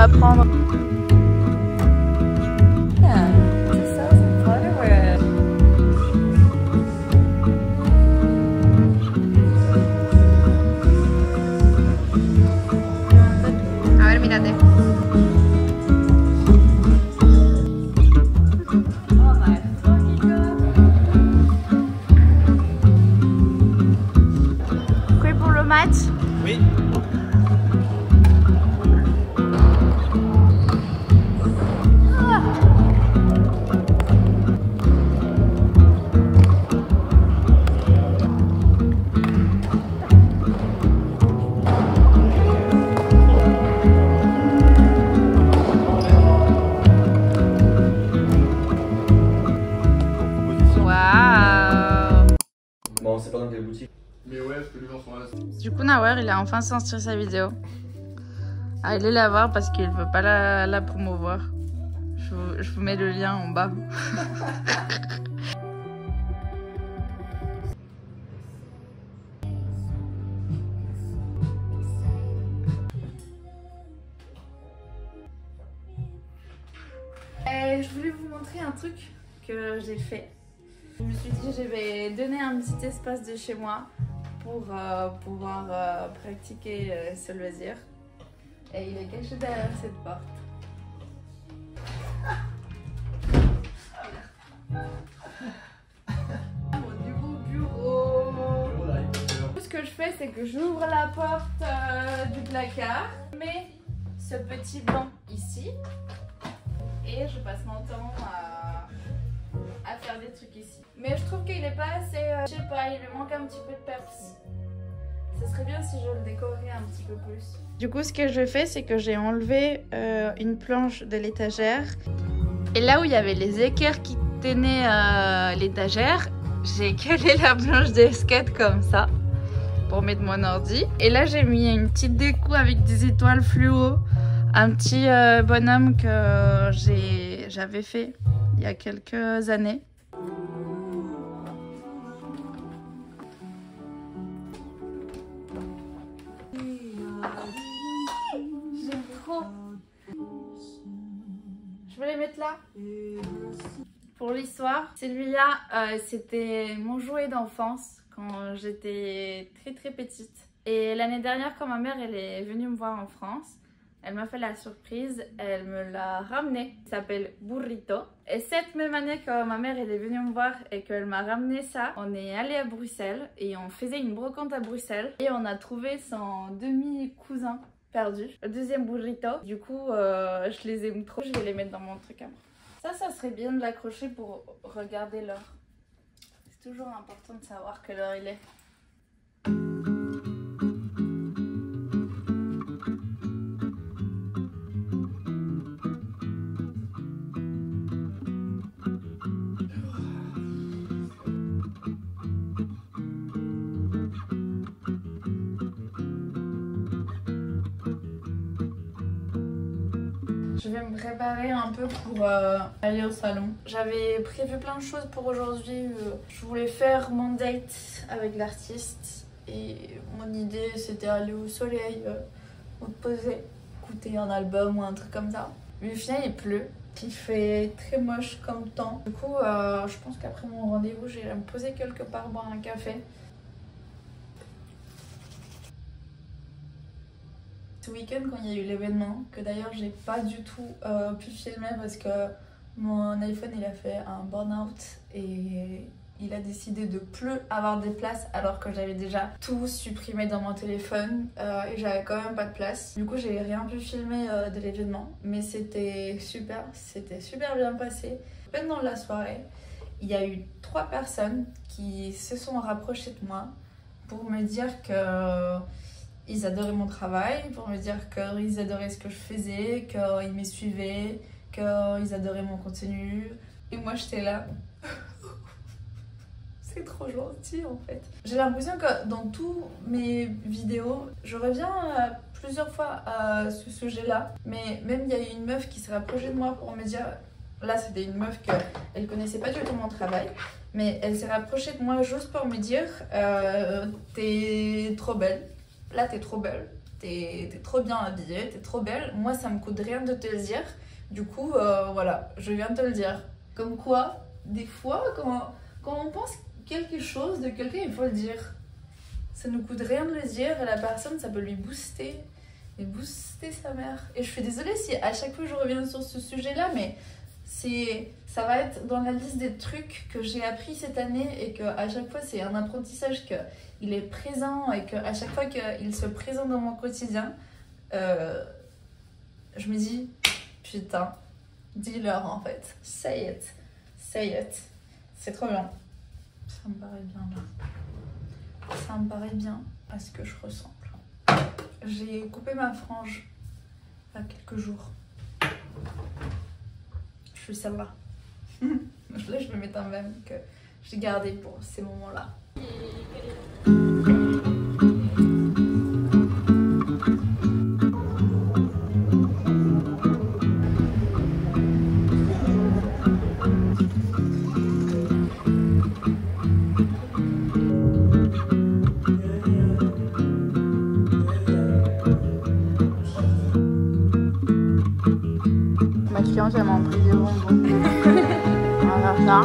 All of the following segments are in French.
va prendre. A ver, mírate. Prêt pour le match? Oui. Bon, c'est pas dans quelle boutique. Mais ouais, je peux lui voir sur la... Du coup, Nawar, il a enfin sorti sa vidéo. Allez la voir parce qu'il veut pas la promouvoir. Je vous mets le lien en bas. Je voulais vous montrer un truc que j'ai fait. Je me suis dit je vais donner un petit espace de chez moi pour pouvoir pratiquer ce loisir. Et il est caché derrière cette porte. Mon nouveau bureau. Tout ce que je fais, c'est que j'ouvre la porte du placard, je mets ce petit banc ici et je passe mon temps à faire des trucs ici. Mais je trouve qu'il est pas assez, je sais pas, il lui manque un petit peu de peps. Ce serait bien si je le décorais un petit peu plus. Du coup, ce que je fais, c'est que j'ai enlevé une planche de l'étagère. Et là où il y avait les équerres qui tenaient l'étagère, j'ai collé la planche de skate comme ça pour mettre mon ordi. Et là, j'ai mis une petite déco avec des étoiles fluo. Un petit bonhomme que j'avais fait il y a quelques années. J'aime trop. Je vais les mettre là. Pour l'histoire, celui-là, c'était mon jouet d'enfance quand j'étais très petite. Et l'année dernière, quand ma mère elle est venue me voir en France, elle m'a fait la surprise, elle me l'a ramené. Il s'appelle Burrito. Et cette même année que ma mère elle est venue me voir et qu'elle m'a ramené ça, on est allé à Bruxelles et on faisait une brocante à Bruxelles. Et on a trouvé son demi-cousin perdu, le deuxième Burrito. Du coup, je les aime trop, je vais les mettre dans mon truc à moi. Ça serait bien de l'accrocher pour regarder l'heure. C'est toujours important de savoir quelle heure il est. Je vais me préparer un peu pour aller au salon. J'avais prévu plein de choses pour aujourd'hui. Je voulais faire mon date avec l'artiste. Et mon idée c'était aller au soleil, me poser, écouter un album ou un truc comme ça. Mais au final il pleut. Il fait très moche comme temps. Du coup je pense qu'après mon rendez-vous j'irai me poser quelque part, boire un café. Ce week-end quand il y a eu l'événement, que d'ailleurs j'ai pas du tout pu filmer parce que mon iPhone il a fait un burn-out et il a décidé de plus avoir des places alors que j'avais déjà tout supprimé dans mon téléphone et j'avais quand même pas de place. Du coup j'ai rien pu filmer de l'événement, mais c'était super bien passé. Pendant la soirée, il y a eu 3 personnes qui se sont rapprochées de moi pour me dire que ils adoraient mon travail, pour me dire qu'ils adoraient ce que je faisais, qu'ils me suivaient, qu'ils adoraient mon contenu. Et moi j'étais là. C'est trop gentil en fait. J'ai l'impression que dans tous mes vidéos, je reviens plusieurs fois à ce sujet-là. Mais même il y a eu une meuf qui s'est rapprochée de moi pour me dire... Là c'était une meuf qu'elle connaissait pas du tout mon travail. Mais elle s'est rapprochée de moi juste pour me dire t'es trop belle. Là t'es trop belle, t'es trop bien habillée, t'es trop belle. Moi, ça me coûte rien de te le dire. Du coup, voilà, je viens te le dire. Comme quoi, des fois, quand on pense quelque chose de quelqu'un, il faut le dire. Ça ne coûte rien de le dire et la personne, ça peut lui booster. Et booster sa mère. Et je suis désolée si à chaque fois je reviens sur ce sujet-là, mais ça va être dans la liste des trucs que j'ai appris cette année et qu'à chaque fois c'est un apprentissage qu'il est présent et qu'à chaque fois qu'il se présente dans mon quotidien, je me dis, putain, dis-leur en fait. Say it. Say it. C'est trop bien. Ça me paraît bien là. Ça me paraît bien à ce que je ressemble. J'ai coupé ma frange il y a quelques jours. Je suis celle-là. Là, je vais mettre un mème que j'ai gardé pour ces moments-là. Ma cliente, elle m'a pris des bonbons. On va faire ça.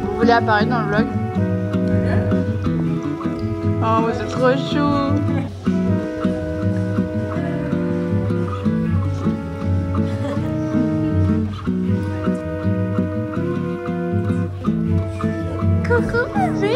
Vous voulez apparaître dans le vlog? Oh, c'est trop chou. Coucou bébé.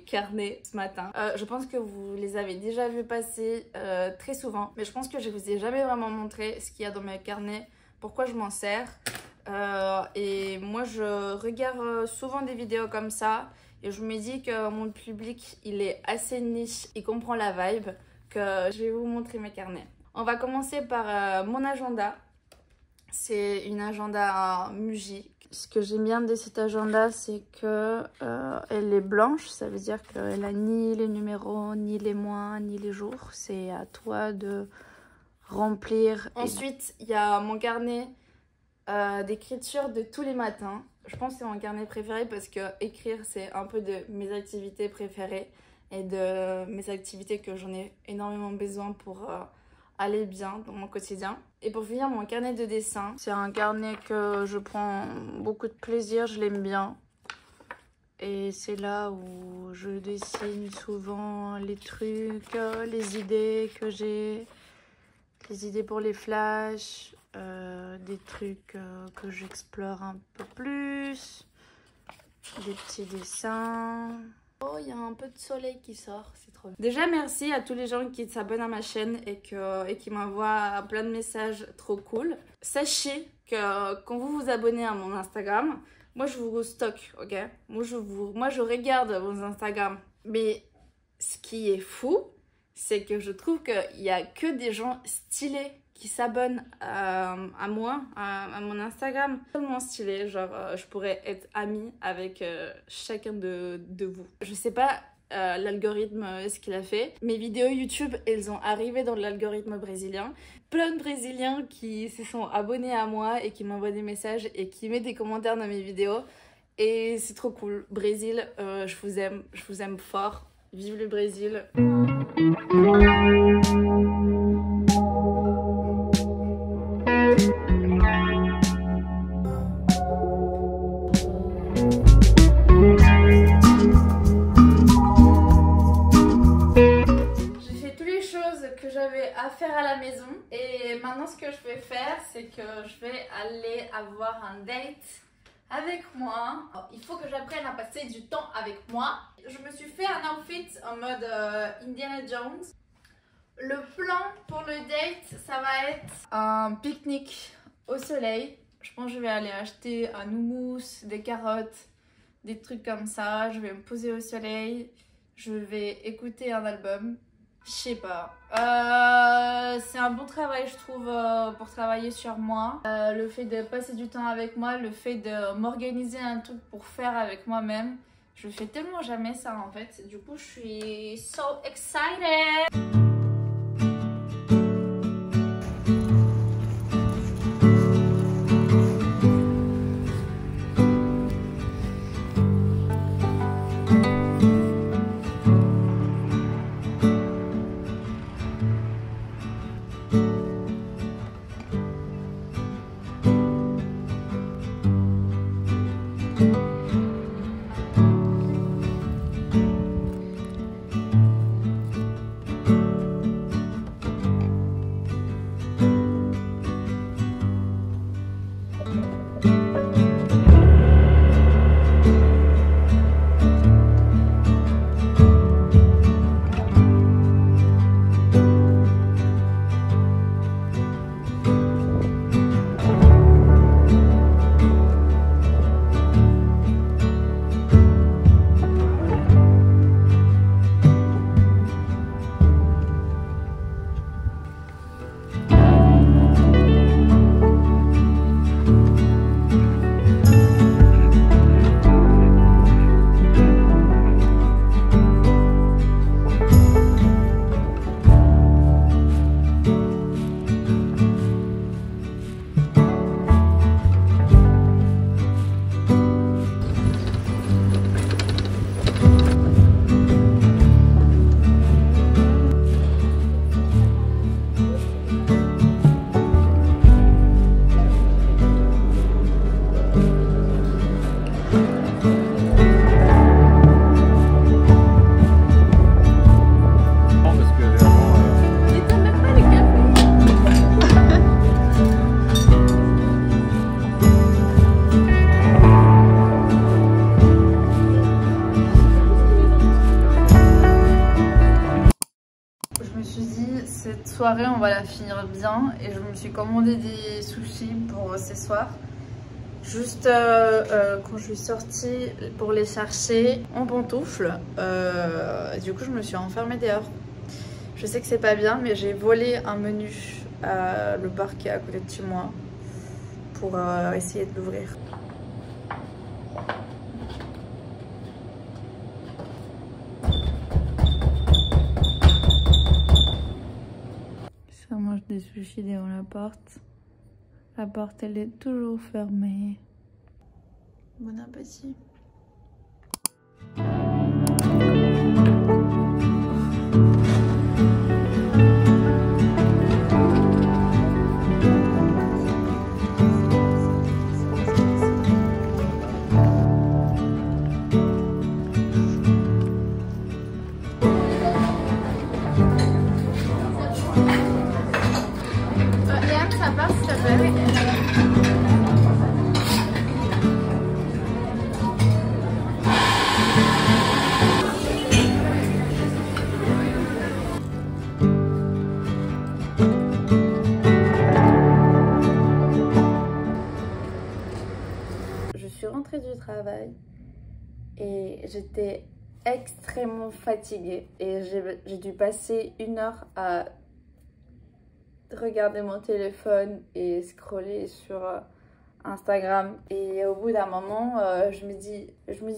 mes carnets ce matin. Je pense que vous les avez déjà vus passer très souvent, mais je pense que je vous ai jamais vraiment montré ce qu'il y a dans mes carnets, pourquoi je m'en sers. Et moi je regarde souvent des vidéos comme ça et je me dis que mon public il est assez niche, il comprend la vibe, que je vais vous montrer mes carnets. On va commencer par mon agenda. C'est une agenda Muji. Ce que j'aime bien de cet agenda, c'est que elle est blanche, ça veut dire qu'elle a ni les numéros, ni les mois, ni les jours. C'est à toi de remplir. Ensuite, il y a mon carnet d'écriture de tous les matins. Je pense que c'est mon carnet préféré parce que écrire c'est un peu de mes activités préférées et de mes activités que j'en ai énormément besoin pour aller bien dans mon quotidien. Et pour finir, mon carnet de dessin, c'est un carnet que je prends beaucoup de plaisir, je l'aime bien. Et c'est là où je dessine souvent les trucs, les idées que j'ai, les idées pour les flashs, des trucs que j'explore un peu plus, des petits dessins. Oh, il y a un peu de soleil qui sort, c'est trop bien. Déjà, merci à tous les gens qui s'abonnent à ma chaîne et qui m'envoient plein de messages trop cool. Sachez que quand vous vous abonnez à mon Instagram, moi je vous stocke, ok? Moi je regarde vos Instagram. Mais ce qui est fou, c'est que je trouve qu'il n'y a que des gens stylés qui s'abonnent à moi, à mon Instagram. Tellement stylé, genre je pourrais être amie avec chacun de vous. Je sais pas l'algorithme ce qu'il a fait. Mes vidéos YouTube, elles ont arrivé dans l'algorithme brésilien. Plein de Brésiliens qui se sont abonnés à moi et qui m'envoient des messages et qui mettent des commentaires dans mes vidéos. Et c'est trop cool. Brésil, je vous aime fort. Vive le Brésil. À faire à la maison et maintenant ce que je vais faire c'est que je vais aller avoir un date avec moi. Il faut que j'apprenne à passer du temps avec moi. Je me suis fait un outfit en mode Indiana Jones. Le plan pour le date ça va être un pique-nique au soleil. Je pense que je vais aller acheter un houmous, des carottes, des trucs comme ça. Je vais me poser au soleil, je vais écouter un album. Je sais pas. C'est un bon travail je trouve pour travailler sur moi. Le fait de passer du temps avec moi, le fait de m'organiser un truc pour faire avec moi-même. Je fais tellement jamais ça en fait. Du coup je suis so excited. cette soirée, on va la finir bien. Et je me suis commandé des sushis pour ce soir. Juste quand je suis sortie pour les chercher en pantoufles, du coup je me suis enfermée dehors. Je sais que c'est pas bien, mais j'ai volé un menu à le bar qui est à côté de chez moi pour essayer de l'ouvrir. Ça mange des sushis devant la porte. La porte, elle est toujours fermée. Bon appétit. Yann, ça passe, s'il te plaît. Je suis rentrée du travail et j'étais extrêmement fatiguée et j'ai dû passer 1 heure à regarder mon téléphone et scroller sur Instagram. Et au bout d'un moment, je me dis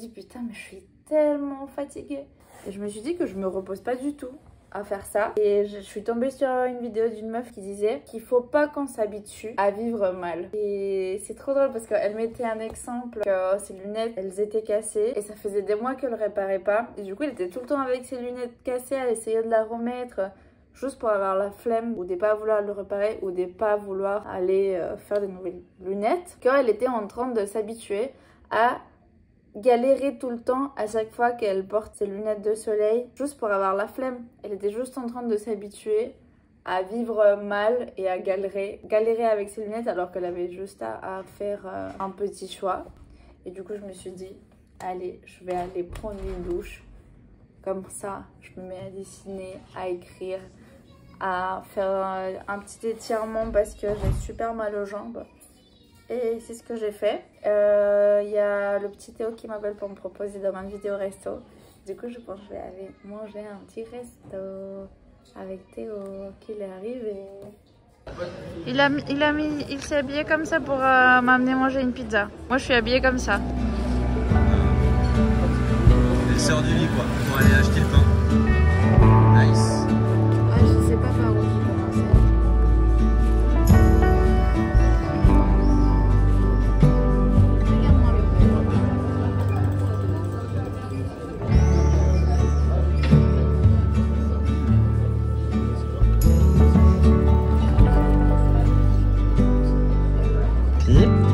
putain, mais je suis tellement fatiguée. Et je me suis dit que je me repose pas du tout à faire ça. Et je suis tombée sur une vidéo d'une meuf qui disait qu'il faut pas qu'on s'habitue à vivre mal. Et c'est trop drôle parce qu'elle mettait un exemple que ses lunettes, elles étaient cassées et ça faisait des mois qu'elle réparait pas. Et du coup, elle était tout le temps avec ses lunettes cassées, elle essayait de la remettre juste pour avoir la flemme ou de pas vouloir le réparer ou de pas vouloir aller faire de nouvelles lunettes. Quand elle était en train de s'habituer à galérer tout le temps à chaque fois qu'elle porte ses lunettes de soleil juste pour avoir la flemme. Elle était juste en train de s'habituer à vivre mal et à galérer avec ses lunettes alors qu'elle avait juste à faire un petit choix. Et du coup je me suis dit allez, je vais aller prendre une douche. Comme ça je me mets à dessiner, à écrire, à faire un petit étirement parce que j'ai super mal aux jambes. Et c'est ce que j'ai fait. Y a le petit Théo qui m'appelle pour me proposer demain une vidéo resto. Du coup, je pense que je vais aller manger un petit resto avec Théo qui est arrivé. Il s'est habillé comme ça pour m'amener manger une pizza. Moi, je suis habillée comme ça. Elle sort du lit quoi, pour aller acheter le pain. Nice. Ah, je sais pas par où je vais commencer.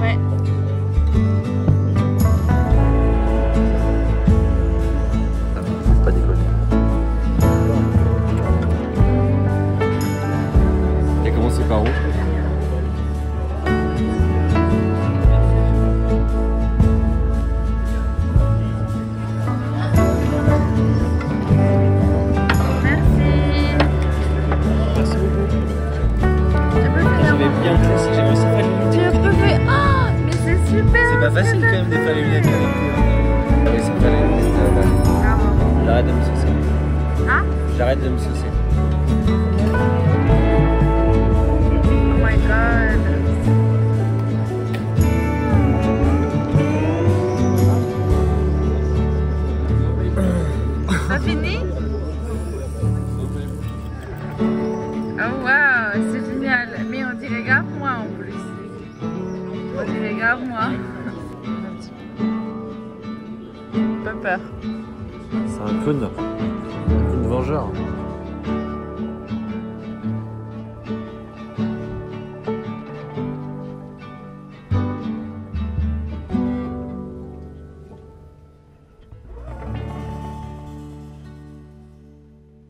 Ouais. Pas décoller. T'as commencé par où? C'est pas facile quand même de faire les lunettes avec les faire les lunettes. J'arrête de me saucer. Hein? J'arrête de me saucer. Oh my god. Ça fini? Oh wow, c'est génial. Mais on dirait grave moi en plus. On dirait grave moi. Pas peur. C'est un clown vengeur.